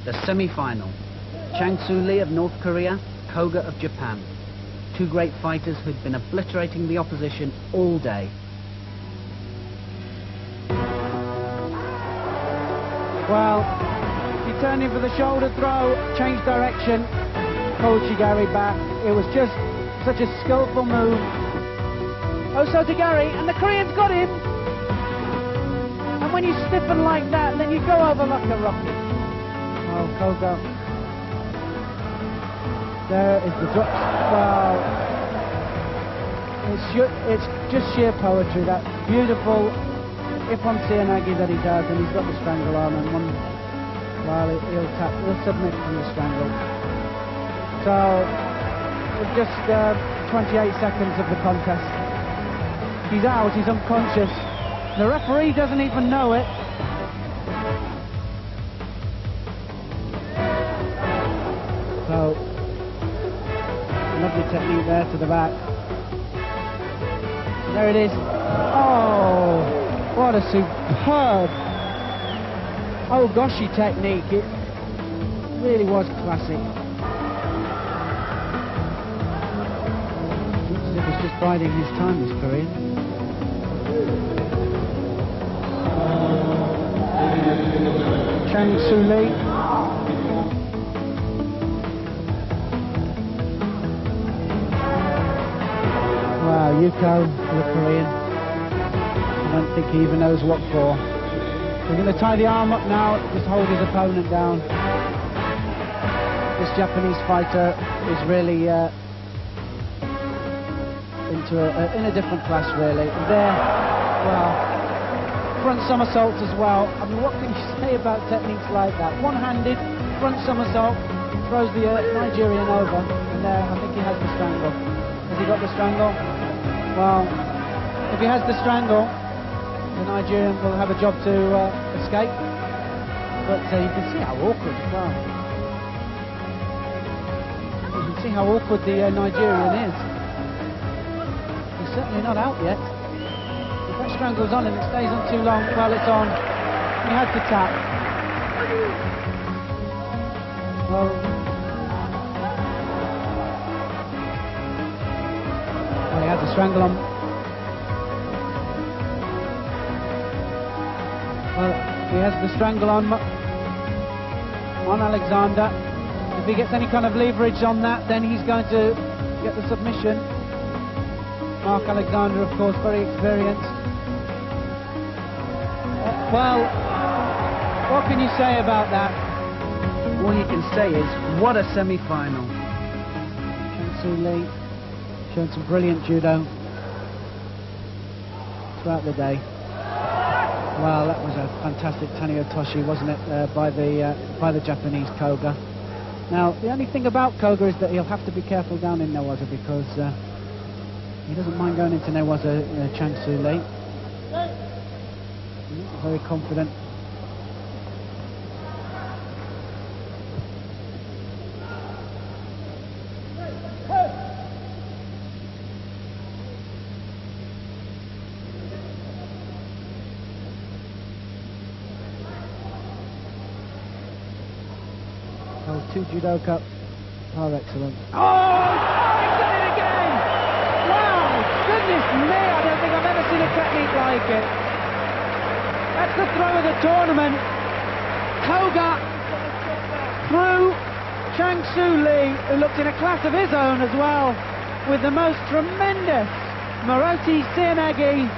The semi-final. Chang Lee of North Korea, Koga of Japan. Two great fighters who'd been obliterating the opposition all day. Well, he turned in for the shoulder throw, changed direction, pulled Shigari back. It was just such a skillful move. Oso to Gary, and the Korean's got him. And when you stiffen like that, then you go over like a rocket. Oh, Koga. There is the drop. Wow. It's just sheer poetry. That beautiful Ippon Seanagi that he does, and he's got the strangle arm, and one, well, he'll submit from the strangle. So, with just 28 seconds of the contest, he's out, he's unconscious. The referee doesn't even know it. So, lovely technique there to the back. So there it is. Oh, what a superb Ogoshi technique. It really was classic. Looks as if he's just biding his time, this Korean. Chang Lee. Wow, Yuko, the Korean. I don't think he even knows what for. We're going to tie the arm up now, just hold his opponent down. This Japanese fighter is really in a different class, really. And there, well, front somersaults as well. I mean, what can you say about techniques like that? One-handed front somersault, throws the Nigerian over, and there, I think he has the strangle. Has he got the strangle? Well, if he has the strangle, the Nigerian will have a job to escape. But you can see how awkward as well. You can see how awkward the Nigerian is. He's certainly not out yet. If that strangle's on and it stays on too long, well, it's on. He had to tap. Well, he had the strangle on. Well, he has the strangle on Alexander. If he gets any kind of leverage on that, then he's going to get the submission. Mark Alexander, of course, very experienced. Well, what can you say about that? All you can say is, what a semi-final. Chang Lee showing some brilliant judo throughout the day. Well, that was a fantastic Tanio Toshi, wasn't it, by the Japanese Koga. Now, the only thing about Koga is that he'll have to be careful down in Newaza, because he doesn't mind going into Newaza, Chang Lee. Very confident. Two judoka are excellent. Oh, he's done it again! Wow, goodness me, I don't think I've ever seen a technique like it. That's the throw of the tournament. Koga threw Chang Lee, who looked in a class of his own as well, with the most tremendous Maroti Seanagi.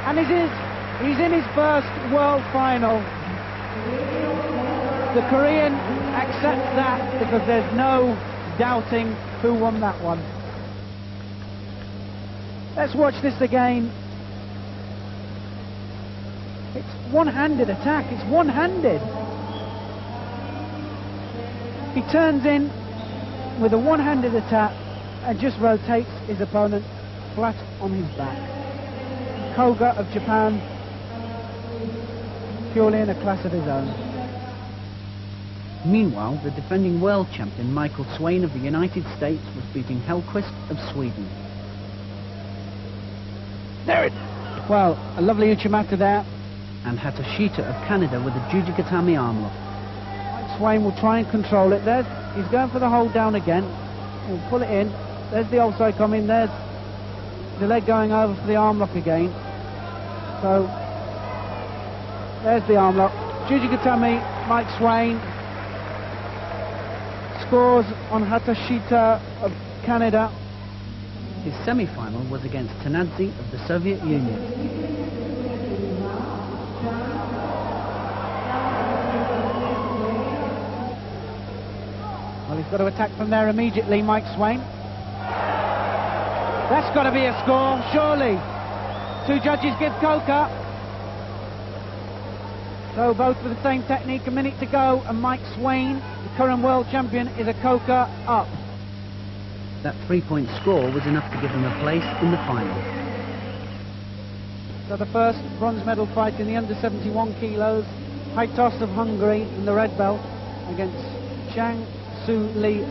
And he's in his first world final. The Korean accepts that because there's no doubting who won that one. Let's watch this again. It's one-handed attack, it's one-handed. He turns in with a one-handed attack and just rotates his opponent flat on his back. Koga of Japan, purely in a class of his own. Meanwhile, the defending world champion Michael Swain of the United States was beating Hellquist of Sweden. There it is. Well, a lovely Uchimata there, and Hatashita of Canada with a Jujigatami arm lock. Mike Swain will try and control it. He's going for the hold down again. He'll pull it in. There's the offside coming. There's the leg going over for the arm lock again. So there's the arm lock. Jujigatami, Mike Swain scores on Hatashita of Canada. His semi-final was against Tanadze of the Soviet Union. Well, he's got to attack from there immediately, Mike Swain. That's got to be a score, surely. Two judges give Koga. So both with the same technique, a minute to go, and Mike Swain, the current world champion, is a Koga up. That 3-point score was enough to give him a place in the final. So the first bronze medal fight in the under 71 kilos, Haitos of Hungary in the red belt against Chang W.K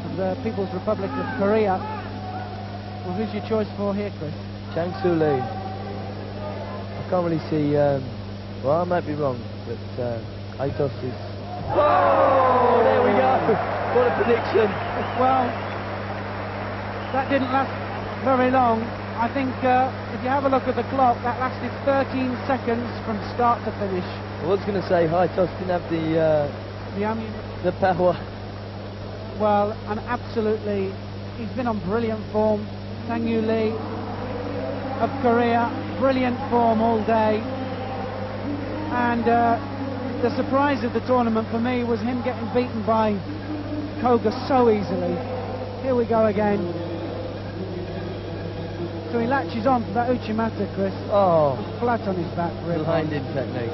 of the People's Republic of Korea. Well, who's your choice for here, Chris? Chang W.K. I can't really see, well, I might be wrong, but Haitos is... Oh, there we go! What a prediction! Well, that didn't last very long. I think if you have a look at the clock, that lasted 13 seconds from start to finish. I was going to say Haitos didn't have the power. Well, and absolutely, he's been on brilliant form. Chang W.K of Korea, brilliant form all day. And the surprise of the tournament for me was him getting beaten by Koga so easily. Here we go again. So he latches on to that Uchimata, Chris. Oh, flat on his back. blinded technique.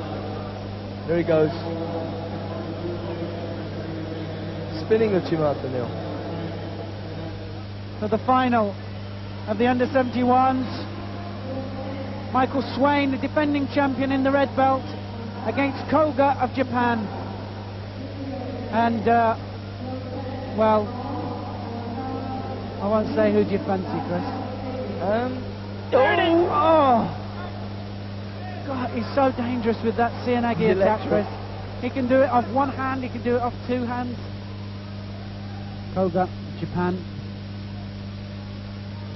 There he goes. Spinning Uchimata now. So the final of the under 71s. Michael Swain, the defending champion in the red belt, against Koga of Japan. And well, I won't say who do you fancy, Chris. Oh! God, he's so dangerous with that Seoinage attack, Chris. He can do it off one hand, he can do it off two hands. Koga, Japan.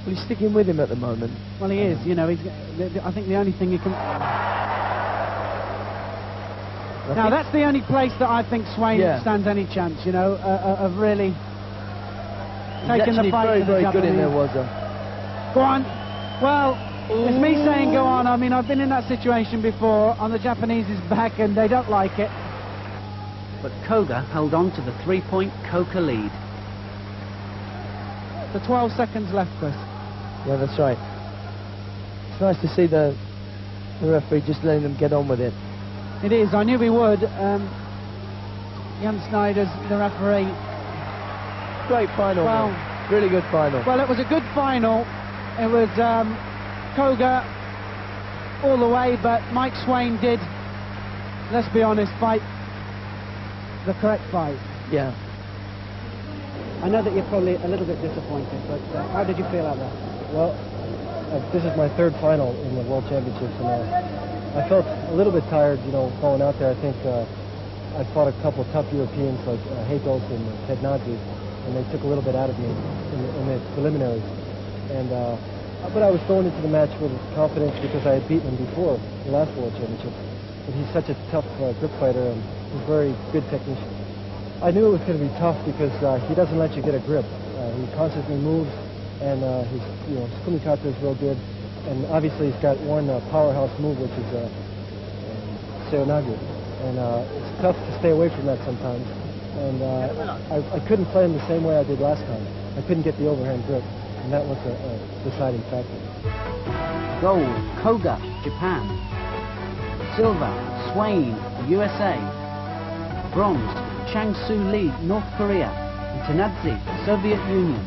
Well, he's sticking with him at the moment. Well, he is, you know, I think the only thing he can... Now, that's the only place that I think Swain stands any chance, you know, of really taking the fight to the Japanese. Very good in there, was he? Go on. Well, it's me saying go on. I mean, I've been in that situation before on the Japanese's back, and they don't like it. But Koga held on to the 3-point Koga lead. The 12 seconds left, Chris. Yeah, that's right. It's nice to see the referee just letting them get on with it. It is. I knew we would. Jan Snyder's the referee. Great final. Well, really good final. Well, it was a good final. It was Koga all the way, but Mike Swain did, let's be honest, fight the correct fight. Yeah. I know that you're probably a little bit disappointed, but how did you feel out there? Well, this is my third final in the World Championships, and I felt a little bit tired, you know, going out there. I think I fought a couple of tough Europeans like Haitos and Tanadze, and they took a little bit out of me in the preliminaries. And but I was going into the match with confidence because I had beaten him before the last World Championship. But he's such a tough grip fighter, and he's a very good technician. I knew it was going to be tough because he doesn't let you get a grip. He constantly moves, and his kumikata is real good. And obviously he's got one powerhouse move, which is Seoinage. And it's tough to stay away from that sometimes. And I couldn't play him the same way I did last time. I couldn't get the overhand grip, and that was a deciding factor. Gold, Koga, Japan. Silver, Swain, USA. Bronze, Chang W.K, North Korea. And Tanadze, Soviet Union.